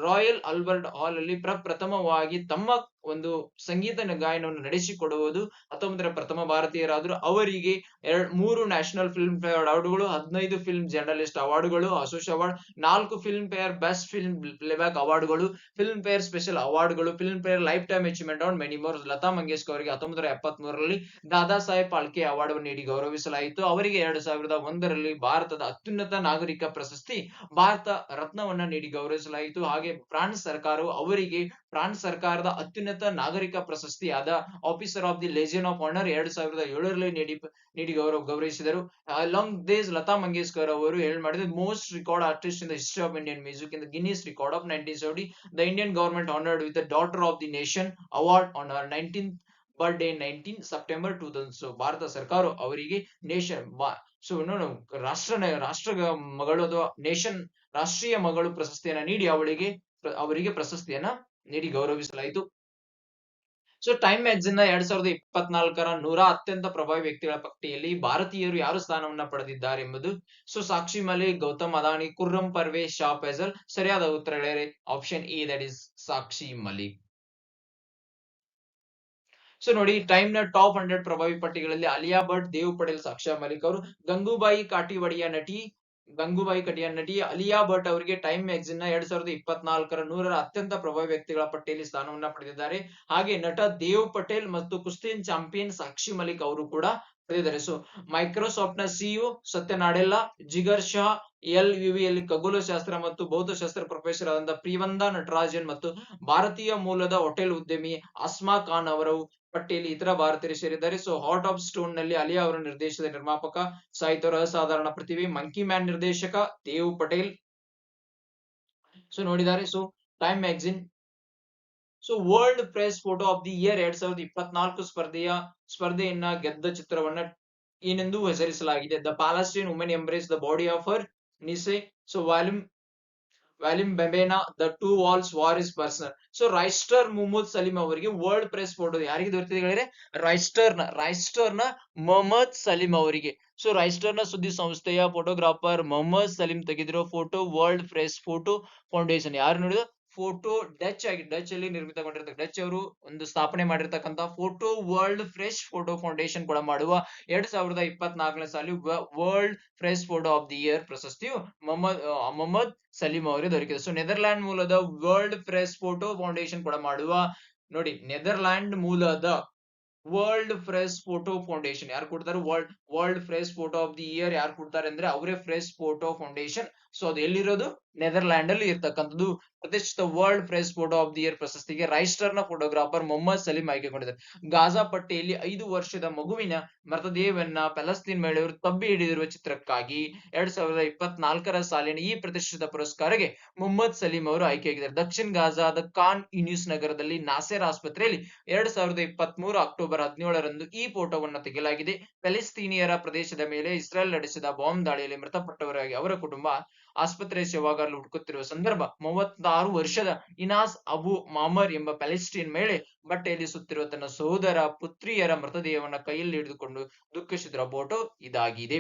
ರಾಯಲ್ ಆಲ್ಬರ್ಟ್ ಹಾಲ್ ಅಲ್ಲಿ ಪ್ರಪ್ರಥಮವಾಗಿ ತಮ್ಮ ಒಂದು ಸಂಗೀತ ಗಾಯನವನ್ನು ನಡೆಸಿಕೊಡುವುದು 19ರ ಪ್ರಥಮ ಭಾರತೀಯರಾದ್ರು. ಅವರಿಗೆ 3 ನ್ಯಾಷನಲ್ ಫಿಲ್ಮ್ ಫೇರ್ ಅವಾರ್ಡ್ಗಳು, 15 ಫಿಲ್ಮ್ ಜರ್ನಲಿಸ್ಟ್ ಅವಾರ್ಡ್ಗಳು, associate award, 4 Filmfare best film playback ಅವಾರ್ಡ್ಗಳು, ಫಿಲ್ಮ್ ಫೇರ್ ಸ್ಪೆಷಲ್ ಅವಾರ್ಡ್ಗಳು, Filmfare lifetime achievement award, many more. Lata Mangeshkar ಅವರಿಗೆ 1973ರಲ್ಲಿ ದಾದಾ ಸಾಹೇಬ್ ಫಾಲ್ಕೆ ಅವಾರ್ಡ್ ನೀಡಿ ಗೌರವಿಸಲಾಯಿತು. ಅವರಿಗೆ 2001ರಲ್ಲಿ ಭಾರತದ ಅತ್ಯುನ್ನತ ನಾಗರಿಕ ಪ್ರಶಸ್ತಿ ಭಾರತ ರತ್ನವನ್ನ ನೀಡಿ ಗೌರವಿಸಲಾಯಿತು. ಹಾಗೆ ಫ್ರಾನ್ಸ್ ಸರ್ಕಾರವು ಅವರಿಗೆ ಫ್ರಾನ್ಸ್ ಸರ್ಕಾರದ ಅತ್ಯುನ್ನತ ನಾಗರಿಕ ಪ್ರಶಸ್ತಿಯಾದ officer of the legion of honour 2007ರಲ್ಲಿ ನೀಡಿ ಗೌರವಿಸಿದರು. ಅಲಾಂಗ್ ದಿಸ್ ಲತಾ ಮಂಗೇಶ್ಕರ್ ಅವರು ಮಾಡಿದ most record artist in the history of Indian music in the Guinness record of 1970. The Indian government honoured with the daughter of the nation award on her 19th birthday 19 September 2000. So ಭಾರತ ಸರ್ಕಾರ ಅವರಿಗೆ nation so ರಾಷ್ಟ್ರ ಮಗಳು ಅಥವಾ nation ರಾಷ್ಟ್ರೀಯ ಮಗಳು ಪ್ರಶಸ್ತಿಯನ್ನ ನೀಡಿ ಅವರಿಗೆ ಪ್ರಶಸ್ತಿಯನ್ನ ನೀಡಿ ಗೌರವಿಸಲಾಯಿತು. ಸೊ ಟೈಮ್ ಮ್ಯಾಗಜಿನ್ ನ 2024ರ 100 ಅತ್ಯಂತ ಪ್ರಭಾವಿ ವ್ಯಕ್ತಿಗಳ ಪಟ್ಟಿಯಲ್ಲಿ ಭಾರತೀಯರು ಯಾರು ಸ್ಥಾನವನ್ನ ಪಡೆದಿದ್ದಾರೆ ಎಂಬುದು. ಸೊ ಸಾಕ್ಷಿ ಮಲಿಕ್, ಗೌತಮ್ ಅದಾನಿ, ಖುರ್ರಂ ಪರ್ವೇಶ್, ಶಾ ಫೈಸಲ್. ಸರಿಯಾದ ಉತ್ತರ option A, that is Sakshi Malik. So ನೋಡಿ, ಟೈಮ್ ನ ಟಾಪ್ 100 ಪ್ರಭಾವಿ ಪಟ್ಟಿಗಳಲ್ಲಿ ಅಲಿಯಾ ಭಟ್, ದೇವ್ ಪಟೇಲ್, ಸಾಕ್ಷಾ ಮಲಿಕ್ ಅವರು. ಗಂಗೂಬಾಯಿ ಕಾಟಿವಡಿಯ ನಟಿ ಅಲಿಯಾ ಭಟ್ ಅವರಿಗೆ ಟೈಮ್ ಮ್ಯಾಗಜಿನ್ ನ 2024ರ 100ರ ಅತ್ಯಂತ ಪ್ರಭಾವಿ ವ್ಯಕ್ತಿಗಳ ಪಟ್ಟಿಯಲ್ಲಿ ಸ್ಥಾನವನ್ನ ಪಡೆದಿದ್ದಾರೆ. ಹಾಗೆ ನಟ ದೇವ್ ಪಟೇಲ್ ಮತ್ತು ಕುಸ್ತಿನ್ ಚಾಂಪಿಯನ್ ಸಾಕ್ಷಿ ಮಲಿಕ್ ಅವರು ಕೂಡ ಪಡೆದಿದ್ದಾರೆ. ಸೊ ಮೈಕ್ರೋಸಾಫ್ಟ್ ನ ಸಿಇಒ ಸತ್ಯ ನಾಡೆಲ್ಲಾ, ಜಿಗರ್ ಶಾ, LUV ಖಗೋಳಶಾಸ್ತ್ರ ಮತ್ತು ಭೌತಶಾಸ್ತ್ರ ಪ್ರೊಫೆಸರ್ ಆದಂತ ಪ್ರಿಯವಂದ ನಟರಾಜನ್ ಮತ್ತು ಭಾರತೀಯ ಮೂಲದ ಹೋಟೆಲ್ ಉದ್ಯಮಿ ಅಸ್ಮಾ ಖಾನ್ ಅವರು ಪಟ್ಟಿಯಲ್ಲಿ ಇತರ ಭಾರತೀಯರು ಸೇರಿದ್ದಾರೆ. ಸೊ ಹಾರ್ಟ್ ಆಫ್ ಸ್ಟೋನ್ ನಲ್ಲಿ ಅಲಿಯಾ ಅವರ ನಿರ್ದೇಶನದ ನಿರ್ಮಾಪಕ, ಸಾಹಿತ್ಯರ ಅಸಾಧಾರಣ ಪ್ರತಿಭೆ, ಮಂಕಿ ಮ್ಯಾನ್ ನಿರ್ದೇಶಕ ದೇವ್ ಪಟೇಲ್. ಸೊ ನೋಡಿದ್ದಾರೆ. So Time magazine so world press photo of the year 2024 ಸ್ಪರ್ಧೆಯನ್ನ ಗೆದ್ದ ಚಿತ್ರವನ್ನ ಏನೆಂದು ಹೆಸರಿಸಲಾಗಿದೆ? The Palestine women embrace the body of her niece. So ವ್ಯಾಲಿಮ್ ಬೆಬೇನಾ, the two walls war is personal. So Reuters Muhammad Salim ಅವರಿಗೆ world press photo ಯಾರಿಗೆ ದೊರೆತಿದೆ ಹೇಳಿದ್ರೆ ರೈಸ್ಟರ್ ನ ಮೊಹಮ್ಮದ್ ಸಲೀಂ ಅವರಿಗೆ. ಸೊ ರೈಸ್ಟರ್ ನ ಸುದ್ದಿ ಸಂಸ್ಥೆಯ ಫೋಟೋಗ್ರಾಫರ್ ಮೊಹಮ್ಮದ್ ಸಲೀಂ ತೆಗೆದಿರೋ photo world press photo foundation ಯಾರು ನೋಡಿದ್ರು? ಫೋಟೋ ಡಚ್ ಅಲ್ಲಿ ನಿರ್ಮಿತಗೊಂಡಿರ್ತಕ್ಕ ಡಚ್ ಅವರು ಒಂದು ಸ್ಥಾಪನೆ ಮಾಡಿರ್ತಕ್ಕಂತಹ photo world fresh photo foundation ಕೂಡ ಮಾಡುವ 2024ನೇ ಸಾಲಿ world fresh photo of the year ಪ್ರಶಸ್ತಿಯು ಮೊಹಮ್ಮದ್ ಸಲೀಂ ಅವರಿಗೆ ದೊರಕಿದೆ. ಸೊ ನೆದರ್ಲ್ಯಾಂಡ್ ಮೂಲದ ವರ್ಲ್ಡ್ ಫ್ರೆಶ್ ಫೋಟೋ ಫೌಂಡೇಶನ್ ಕೂಡ ಮಾಡುವ ನೋಡಿ, ನೆದರ್ಲ್ಯಾಂಡ್ ಮೂಲದ ವರ್ಲ್ಡ್ ಫ್ರೆಶ್ ಫೋಟೋ ಫೌಂಡೇಶನ್ ಯಾರು ಕೊಡ್ತಾರೆ? World fresh photo of the year ಯಾರು ಕೊಡ್ತಾರೆ ಅಂದ್ರೆ ಅವರೇ ಫ್ರೆಶ್ ಫೋಟೋ ಫೌಂಡೇಶನ್. ಸೊ ಅದು ಎಲ್ಲಿರೋದು? ನೆದರ್ಲ್ಯಾಂಡ್ ಅಲ್ಲಿ ಇರ್ತಕ್ಕಂಥದ್ದು. ಪ್ರತಿಷ್ಠಿತ world fresh photo of the year ಪ್ರಶಸ್ತಿಗೆ ರೈಸ್ಟರ್ ನ ಫೋಟೋಗ್ರಾಫರ್ ಮೊಹಮ್ಮದ್ ಸಲೀಂ ಆಯ್ಕೆಗೊಂಡಿದ್ದಾರೆ. ಗಾಜಾ ಪಟ್ಟಿಯಲ್ಲಿ 5 ವರ್ಷದ ಮಗುವಿನ ಮೃತದೇಹವನ್ನ ಪ್ಯಾಲೆಸ್ತೀನ್ ಮಹಿಳೆಯರು ತಬ್ಬಿ ಹಿಡಿದಿರುವ ಚಿತ್ರಕ್ಕಾಗಿ 2024ರ ಸಾಲಿನ ಈ ಪ್ರತಿಷ್ಠಿತ ಪುರಸ್ಕಾರಕ್ಕೆ ಮೊಹಮ್ಮದ್ ಸಲೀಂ ಅವರು ಆಯ್ಕೆಯಾಗಿದ್ದಾರೆ. ದಕ್ಷಿಣ ಗಾಜಾದ ಖಾನ್ ಯೂನಿಸ್ ನಗರದಲ್ಲಿ ನಾಸೆರ್ ಆಸ್ಪತ್ರೆಯಲ್ಲಿ 2023 ಅಕ್ಟೋಬರ್ 17ರಂದು ಈ ಫೋಟೋವನ್ನು ತೆಗೆಯಲಾಗಿದೆ. ಪ್ಯಾಲೆಸ್ತೀನಿಯರ ಪ್ರದೇಶದ ಮೇಲೆ ಇಸ್ರೇಲ್ ನಡೆಸಿದ ಬಾಂಬ್ ದಾಳಿಯಲ್ಲಿ ಮೃತಪಟ್ಟವರಾಗಿ ಅವರ ಕುಟುಂಬ ಆಸ್ಪತ್ರೆ ಸೇವಾಗಾರರು ಹುಡುಕುತ್ತಿರುವ ಸಂದರ್ಭ 36 ವರ್ಷದ ಇನಾಸ್ ಅಬು ಮಾಮರ್ ಎಂಬ ಪ್ಯಾಲೆಸ್ಟೈನ್ ಮಹಿಳೆ ಬಟ್ಟೆಯಲ್ಲಿ ಸುತ್ತಿರುವ ತನ್ನ ಸಹೋದರ ಪುತ್ರಿಯರ ಮೃತದೇಹವನ್ನ ಕೈಯಲ್ಲಿ ಹಿಡಿದುಕೊಂಡು ದುಃಖಿಸಿದ ಫೋಟೋ ಇದಾಗಿದೆ.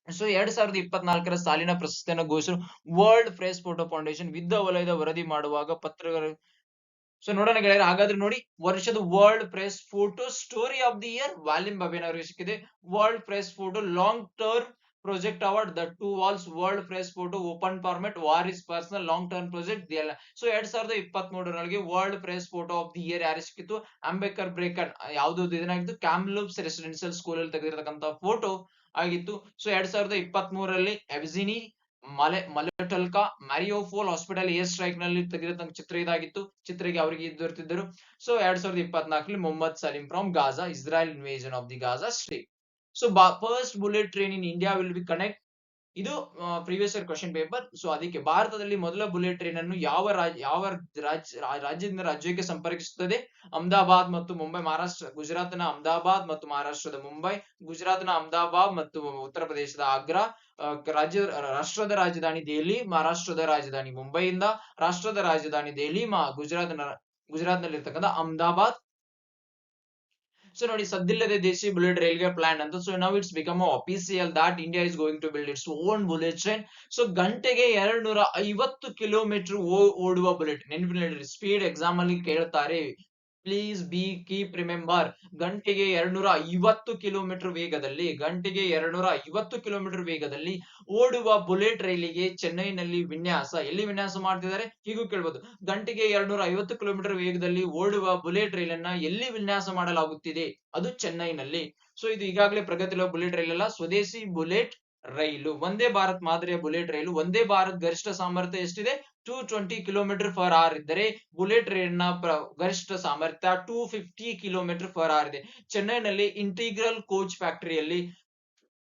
ಸೊ 2024ರ ಸಾಲಿನ ಪ್ರಶಸ್ತಿಯನ್ನು ಘೋಷಿಸಿದ ವರ್ಲ್ಡ್ ಫ್ರೆಶ್ ಫೋಟೋ ಫೌಂಡೇಶನ್ ಯುದ್ಧ ವಲಯದ ವರದಿ ಮಾಡುವಾಗ ಪತ್ರಕರ್ತರು. ಸೊ ನೋಡೋಣ ಗೆಳೆಯರೆ, ಹಾಗಾದ್ರೆ ನೋಡಿ, ವರ್ಷದ world press photo story of the year ವ್ಯಾಲಿಮ್ ಬಬೇನ್ ಅವರಿಗೆ ಸಿಕ್ಕಿದೆ. World press photo long term project award the two walls world press photo open format war is personal long term project the ಎಲ್ಲ. ಸೊ 2023ರಲ್ಲಿ world press photo of the year ಯಾರಿಗೆ ಸಿಕ್ಕಿತ್ತು? Ambedkar breaker ಯಾವ್ದು ಇದನ್ನಾಗಿತ್ತು? ಕ್ಯಾಮ್ಲೂಪ್ಸ್ residential school ಅಲ್ಲಿ ತೆಗೆದಿರತಕ್ಕಂತ photo ಆಗಿತ್ತು. So 2023ರಲ್ಲಿ Evgeniy Maloletka Mariupol hospital air ಸ್ಟ್ರೈಕ್ ನಲ್ಲಿ ತೆಗೆದ ಚಿತ್ರ ಇದಾಗಿತ್ತು. ಚಿತ್ರಕ್ಕೆ ಅವರಿಗೆ ದೊರೆತಿದ್ದರು. ಸೊ 2024ರಲ್ಲಿ Mohammed Salim from Gaza, Israel invasion of the Gaza strip. So first bullet train in India will be connect. ಇದು previous year question paper. So ಅದಕ್ಕೆ ಭಾರತದಲ್ಲಿ ಮೊದಲ ಬುಲೆಟ್ ಟ್ರೈನ್ ಅನ್ನು ಯಾವ ರಾಜ್ಯದಿಂದ ರಾಜ್ಯಕ್ಕೆ ಸಂಪರ್ಕಿಸುತ್ತದೆ? ಅಹಮದಾಬಾದ್ ಮತ್ತು ಮುಂಬೈ, ಮಹಾರಾಷ್ಟ್ರ. ಗುಜರಾತ್ನ ಅಹಮದಾಬಾದ್ ಮತ್ತು ಮಹಾರಾಷ್ಟ್ರದ ಮುಂಬೈ, ಗುಜರಾತ್ನ ಅಹಮದಾಬಾದ್ ಮತ್ತು ಉತ್ತರ ಪ್ರದೇಶದ ಆಗ್ರಾ. ರಾಷ್ಟ್ರದ ರಾಜಧಾನಿ ದೆಹಲಿ, ಮಹಾರಾಷ್ಟ್ರದ ರಾಜಧಾನಿ ಮುಂಬೈಯಿಂದ, ರಾಷ್ಟ್ರದ ರಾಜಧಾನಿ ದೆಹಲಿ, ಗುಜರಾತ್ ನಲ್ಲಿರ್ತಕ್ಕಂಥ ಅಹಮದಾಬಾದ್. ಸೊ ನೋಡಿ, ಸದ್ದಿಲ್ಲದೆ ದೇಶಿ ಬುಲೆಟ್ ರೈಲ್ವೆ ಪ್ಲಾನ್ ಅಂತ. So now it's become official that India is going to build its own bullet train. So ಗಂಟೆಗೆ 250 ಕಿಲೋಮೀಟರ್ ಓಡುವ ಬುಲೆಟ್. ನೆನಪಿನಲ್ಲಿ ಸ್ಪೀಡ್ ಎಕ್ಸಾಮ್ ಅಲ್ಲಿ ಕೇಳ್ತಾರೆ. Please keep remember. ಗಂಟೆಗೆ 250 ಕಿಲೋಮೀಟರ್ ವೇಗದಲ್ಲಿ, ಗಂಟೆಗೆ 250 ಕಿಲೋಮೀಟರ್ ವೇಗದಲ್ಲಿ ಓಡುವ ಬುಲೆಟ್ ರೈಲಿಗೆ ಚೆನ್ನೈನಲ್ಲಿ ವಿನ್ಯಾಸ. ಎಲ್ಲಿ ವಿನ್ಯಾಸ ಮಾಡ್ತಿದ್ದಾರೆ? ಹೀಗೂ ಕೇಳ್ಬೋದು. ಗಂಟೆಗೆ 250 ಕಿಲೋಮೀಟರ್ ವೇಗದಲ್ಲಿ ಓಡುವ ಬುಲೆಟ್ ರೈಲನ್ನ ಎಲ್ಲಿ ವಿನ್ಯಾಸ ಮಾಡಲಾಗುತ್ತಿದೆ? ಅದು ಚೆನ್ನೈನಲ್ಲಿ. ಸೊ ಇದು ಈಗಾಗಲೇ ಪ್ರಗತಿಯ ಬುಲೆಟ್ ರೈಲ್ ಅಲ್ಲ, ಸ್ವದೇಶಿ ಬುಲೆಟ್ ರೈಲು. ವಂದೇ ಭಾರತ್ ಮಾದರಿಯ ಬುಲೆಟ್ ರೈಲು. ವಂದೇ ಭಾರತ್ ಗರಿಷ್ಠ ಸಾಮರ್ಥ್ಯ ಎಷ್ಟಿದೆ? 220 ಕಿಲೋಮೀಟರ್ ಫರ್ ಅವರ್ ಇದ್ದರೆ, ಬುಲೆಟ್ ರೈಲ್ ನ ಗರಿಷ್ಠ ಸಾಮರ್ಥ್ಯ 250 ಕಿಲೋಮೀಟರ್ ಫರ್ ಅವರ್ ಇದೆ. ಚೆನ್ನೈನಲ್ಲಿ ಇಂಟಿಗ್ರಲ್ ಕೋಚ್ ಫ್ಯಾಕ್ಟರಿಯಲ್ಲಿ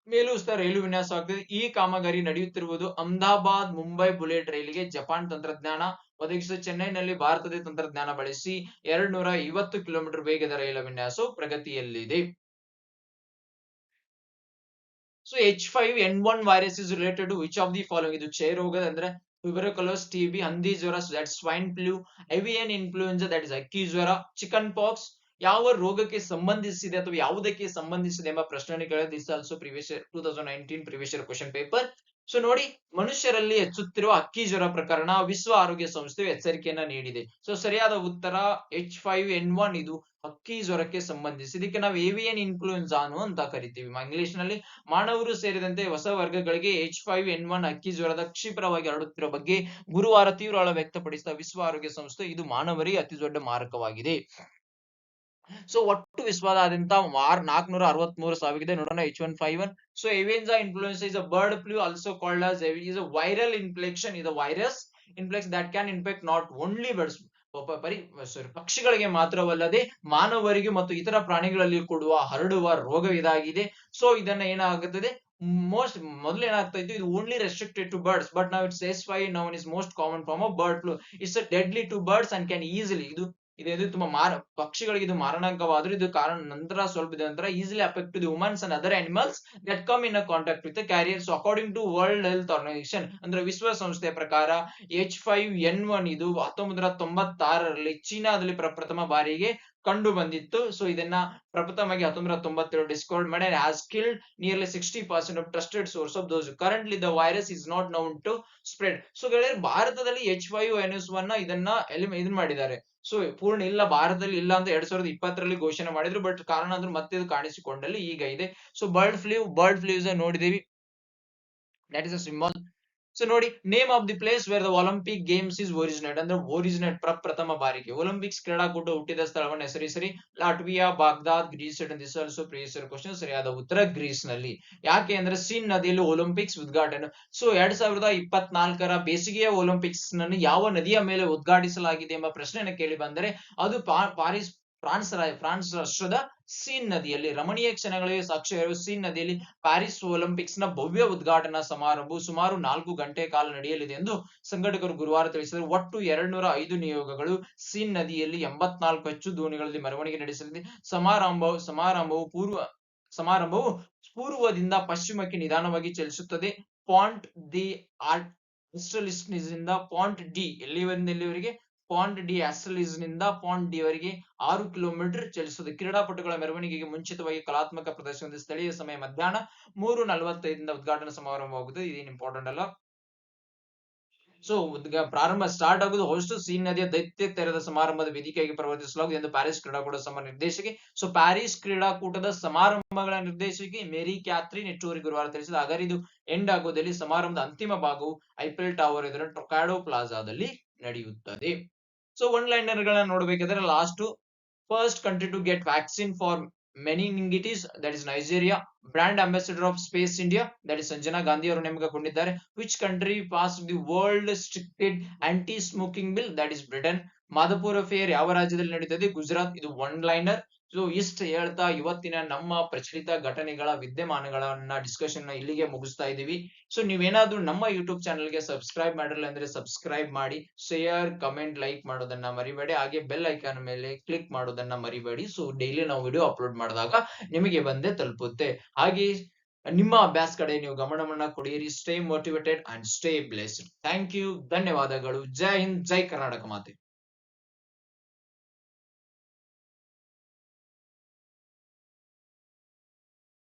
ಮೇಲುಸ್ತ ರೈಲು ವಿನ್ಯಾಸ ಆಗ್ತಿದೆ. ಈ ಕಾಮಗಾರಿ ನಡೆಯುತ್ತಿರುವುದು ಅಹಮದಾಬಾದ್ ಮುಂಬೈ ಬುಲೆಟ್ ರೈಲಿಗೆ ಜಪಾನ್ ತಂತ್ರಜ್ಞಾನ ಒದಗಿಸಿದ ಚೆನ್ನೈನಲ್ಲಿ ಭಾರತದ ತಂತ್ರಜ್ಞಾನ ಬಳಸಿ 250 ಕಿಲೋಮೀಟರ್ ವೇಗದ ರೈಲು ವಿನ್ಯಾಸವು ಪ್ರಗತಿಯಲ್ಲಿದೆ. So H5N1 virus is related to which of the following? ಇದು ಕ್ಷಯ ರೋಗದ ಅಂದ್ರೆ ಟ್ಯೂಬರ್ಕ್ಯುಲೋಸ್, TB, ಹಂದಿ ಜ್ವರ, that swine flu, avian influenza, that is ಹಕ್ಕಿ ಜ್ವರ, ಚಿಕನ್ ಪಾಕ್ಸ್. ಯಾವ ರೋಗಕ್ಕೆ ಸಂಬಂಧಿಸಿದೆ ಅಥವಾ ಯಾವುದಕ್ಕೆ ಸಂಬಂಧಿಸಿದೆ ಎಂಬ ಪ್ರಶ್ನೆ ಕೇಳಿದ. This also previous 2019 previous year question paper. So ನೋಡಿ, ಮನುಷ್ಯರಲ್ಲಿ ಹೆಚ್ಚುತ್ತಿರುವ ಹಕ್ಕಿ ಜ್ವರ ಪ್ರಕರಣ ವಿಶ್ವ ಆರೋಗ್ಯ ಸಂಸ್ಥೆಯು ಎಚ್ಚರಿಕೆಯನ್ನ ನೀಡಿದೆ. ಸೊ ಸರಿಯಾದ ಉತ್ತರ H5N1. ಇದು ಹಕ್ಕಿ ಜ್ವರಕ್ಕೆ ಸಂಬಂಧಿಸಿ. ಇದಕ್ಕೆ ನಾವು ಏವಿಯನ್ ಇನ್ಫ್ಲೂಯೆನ್ಸಾ ಅಂತ ಕರಿತೀವಿ ಇಂಗ್ಲಿಷ್ ನಲ್ಲಿ. ಮಾನವರು ಸೇರಿದಂತೆ ಹೊಸ ವರ್ಗಗಳಿಗೆ H5N1 ಹಕ್ಕಿ ಜ್ವರದ ಕ್ಷಿಪ್ರವಾಗಿ ಹರಡುತ್ತಿರುವ ಬಗ್ಗೆ ಗುರುವಾರ ತೀವ್ರ ವ್ಯಕ್ತಪಡಿಸಿದ ವಿಶ್ವ ಆರೋಗ್ಯ ಸಂಸ್ಥೆ, ಇದು ಮಾನವರಿಗೆ ಅತಿ ದೊಡ್ಡ ಮಾರಕವಾಗಿದೆ. ಸೊ ಒಟ್ಟು ವಿಶ್ವದಾದ್ಯಂತ 463 ಸಾವಿಗಿದೆ. ನೋಡೋಣ H1N1. So avian influenza is a bird flu also called as is a viral infection. is a virus infection that can infect not only birds, ಪಕ್ಷಿಗಳಿಗೆ ಮಾತ್ರವಲ್ಲದೆ ಮಾನವರಿಗೆ ಮತ್ತು ಇತರ ಪ್ರಾಣಿಗಳಲ್ಲಿ ಕೊಡುವ ಹರಡುವ ರೋಗ ಇದಾಗಿದೆ. ಸೊ ಇದನ್ನ ಏನಾಗುತ್ತದೆ, ಮೊದಲು ಏನಾಗ್ತಾ ಇತ್ತು, ಇದು only restricted to birds, but ನಾವು it's H5 now is most common form of bird flu. It's a deadly to birds and can easily ಇದು ತುಂಬಾ ಪಕ್ಷಿಗಳಿಗೆ ಇದು ಮಾರಣಾಂಕವಾದ್ರೂ ಇದು ಕಾರಣ ನಂತರ ಸ್ವಲ್ಪ ದಿನ ನಂತರ easily affect to the humans and other animals that come in a contact with carriers. According to world health organisation ಅಂದ್ರೆ ವಿಶ್ವಸಂಸ್ಥೆಯ ಪ್ರಕಾರ H5N1 ಇದು 1996ರಲ್ಲಿ ಚೀನಾದಲ್ಲಿ ಪ್ರಥಮ ಬಾರಿಗೆ ಕಂಡು ಬಂದಿತ್ತು. ಸೊ ಇದನ್ನ ಪ್ರಪ್ರಥಮವಾಗಿ 1997 ಡಿಸ್ಕವರ್ಡ್ ಮಾಡಿ has killed nearly 60% of trusted source of those. Currently the virus is not known to spread. So ಭಾರತದಲ್ಲಿ H5N1 ಇದನ್ನ ಇದನ್ನ ಮಾಡಿದ್ದಾರೆ. ಸೊ ಪೂರ್ಣ ಇಲ್ಲ, ಭಾರತದಲ್ಲಿ ಇಲ್ಲ ಅಂತ 2020ರಲ್ಲಿ ಘೋಷಣೆ ಮಾಡಿದ್ರು. ಬಟ್ ಕಾರಣ ಅಂದ್ರೆ ಮತ್ತೆ ಇದು ಕಾಣಿಸಿಕೊಂಡಲ್ಲಿ ಈಗ ಇದೆ. ಸೊ ಬರ್ಡ್ ಫ್ಲೂ ನೋಡಿದೀವಿ, that is a symbol. So ನೋಡಿ, name of the place where the Olympic games is originate ಅಂದ್ರೆ ಒರಿಜಿನೇಟ್ ಪ್ರಥಮ ಬಾರಿಗೆ ಒಲಿಂಪಿಕ್ಸ್ ಕ್ರೀಡಾಕೂಟ ಹುಟ್ಟಿದ ಸ್ಥಳವನ್ನು ಹೆಸರಿಸರಿ. Latvia, Baghdad, Greece. This also previous year question. ಸರಿಯಾದ ಉತ್ತರ ಗ್ರೀಸ್ ನಲ್ಲಿ. ಯಾಕೆ ಅಂದ್ರೆ ಸಿನ್ ನದಿಯಲ್ಲಿ ಒಲಿಂಪಿಕ್ಸ್ ಉದ್ಘಾಟನೆ. ಸೊ 2024ರ ಬೇಸಿಗೆಯ ಒಲಿಂಪಿಕ್ಸ್ ನನ್ನು ಯಾವ ನದಿಯ ಮೇಲೆ ಉದ್ಘಾಟಿಸಲಾಗಿದೆ ಎಂಬ ಪ್ರಶ್ನೆಯನ್ನು ಕೇಳಿ ಬಂದರೆ ಅದು ಫ್ರಾನ್ಸ್ ರಾಷ್ಟ್ರದ ಸೀನ್ ನದಿಯಲ್ಲಿ. ರಮಣೀಯ ಕ್ಷಣಗಳಿಗೆ ಸಾಕ್ಷ್ಯವಿರುವ ಸೀನ್ ನದಿಯಲ್ಲಿ ಪ್ಯಾರಿಸ್ ಒಲಿಂಪಿಕ್ಸ್ ನ ಭವ್ಯ ಉದ್ಘಾಟನಾ ಸಮಾರಂಭವು ಸುಮಾರು 4 ಗಂಟೆ ಕಾಲ ನಡೆಯಲಿದೆ ಎಂದು ಸಂಘಟಕರು ಗುರುವಾರ ತಿಳಿಸಿದರು. ಒಟ್ಟು 205 ನಿಯೋಗಗಳು ಸೀನ್ ನದಿಯಲ್ಲಿ 84 ಹೆಚ್ಚು ದೋಣಿಗಳಲ್ಲಿ ಮೆರವಣಿಗೆ ನಡೆಸಲಿದೆ. ಸಮಾರಂಭವು ಪೂರ್ವದಿಂದ ಪಶ್ಚಿಮಕ್ಕೆ ನಿಧಾನವಾಗಿ ಚಲಿಸುತ್ತದೆ. ಪಾಂಟ್ ದಿ ಆಸ್ಟ್ರಲಿಸ್ ನಿಂದ ಪಾಂಟ್ ಡಿ ಎಲ್ಲಿವರೆಗೆ? ಪಾಂಟ್ ಡಿ ಆಸ್ಟ್ರಲಿಸ್ ನಿಂದ ಪಾಂಟ್ ಡಿ ವರೆಗೆ 6 ಕಿಲೋಮೀಟರ್ ಚಲಿಸುತ್ತದೆ. ಕ್ರೀಡಾಪಟುಗಳ ಮೆರವಣಿಗೆಗೆ ಮುಂಚಿತವಾಗಿ ಕಲಾತ್ಮಕ ಪ್ರದರ್ಶನದ ಸ್ಥಳೀಯ ಸಮಯ ಮಧ್ಯಾಹ್ನ 3:45 ಉದ್ಘಾಟನಾ ಸಮಾರಂಭವಾಗುತ್ತದೆ. ಇದೇನು ಇಂಪಾರ್ಟೆಂಟ್ ಅಲ್ಲ. ಸೊ ಪ್ರಾರಂಭ ಸ್ಟಾರ್ಟ್ ಆಗುವುದು ಹೋಸ್ಟ್ ಸೀನ್ ನದಿಯ ದೈತ್ಯ ತೆರೆದ ಸಮಾರಂಭದ ವೇದಿಕೆಯಾಗಿ ಪರಿವರ್ತಿಸಲಾಗುವುದು ಎಂದು ಪ್ಯಾರಿಸ್ ಕ್ರೀಡಾಕೂಟದ ನಿರ್ದೇಶಕಿ. ಸೊ ಪ್ಯಾರಿಸ್ ಕ್ರೀಡಾಕೂಟದ ಸಮಾರಂಭಗಳ ನಿರ್ದೇಶಕಿ ಮೇರಿ ಕ್ಯಾಥ್ರಿನ್ ಎಟೂರಿ ಗುರುವಾರ ತಿಳಿಸಿದ. ಹಾಗಾದ್ರೆ ಇದು ಎಂಡ್ ಆಗೋದಲ್ಲಿ ಸಮಾರಂಭದ ಅಂತಿಮ ಭಾಗವು ಐಫೆಲ್ ಟವರ್ ಎದುರು ಟೊಕಾಡೋ ಪ್ಲಾಜಾದಲ್ಲಿ ನಡೆಯುತ್ತದೆ. ಸೊ ಒನ್ ಲೈನರ್ ಗಳನ್ನ ನೋಡ್ಬೇಕಾದ್ರೆ last first country to get vaccine for meningitis that is Nigeria. Brand ambassador of space India that is Sanjana Gandhi ಅವರು ನೇಮಕಗೊಂಡಿದ್ದಾರೆ. Which country pass the world stricted anti smoking bill that is Britain. Madhavpur fair ಯಾವ ರಾಜ್ಯದಲ್ಲಿ ನಡೀತದೆ? ಗುಜರಾತ್. ಇದು one liner. So ಇಷ್ಟು ಹೇಳ್ತಾ ಇವತ್ತಿನ ನಮ್ಮ ಪ್ರಚಲಿತ ಘಟನೆಗಳ ವಿದ್ಯಮಾನಗಳನ್ನ ಡಿಸ್ಕಷನ್ ಇಲ್ಲಿಗೆ ಮುಗಿಸ್ತಾ ಇದೀವಿ. ಸೊ ನೀವೇನಾದ್ರೂ ನಮ್ಮ ಯೂಟ್ಯೂಬ್ ಚಾನಲ್ಗೆ ಸಬ್ಸ್ಕ್ರೈಬ್ ಮಾಡಿರಲಿಲ್ಲ ಅಂದ್ರೆ ಸಬ್ಸ್ಕ್ರೈಬ್ ಮಾಡಿ, ಶೇರ್, ಕಮೆಂಟ್, ಲೈಕ್ ಮಾಡೋದನ್ನ ಮರಿಬೇಡಿ. ಹಾಗೆ ಬೆಲ್ ಐಕಾನ್ ಮೇಲೆ ಕ್ಲಿಕ್ ಮಾಡೋದನ್ನ ಮರಿಬೇಡಿ. ಸೊ ಡೈಲಿ ನಾವು ವಿಡಿಯೋ ಅಪ್ಲೋಡ್ ಮಾಡಿದಾಗ ನಿಮಗೆ ಬಂದೇ ತಲುಪುತ್ತೆ. ಹಾಗೆ ನಿಮ್ಮ ಅಭ್ಯಾಸ ಕಡೆ ನೀವು ಗಮನವನ್ನ ಕೊಡಿರಿ. Stay motivated and stay blessed. Thank you. ಧನ್ಯವಾದಗಳು. ಜೈ ಹಿಂದ್, ಜೈ ಕರ್ನಾಟಕ ಮಾತೆ.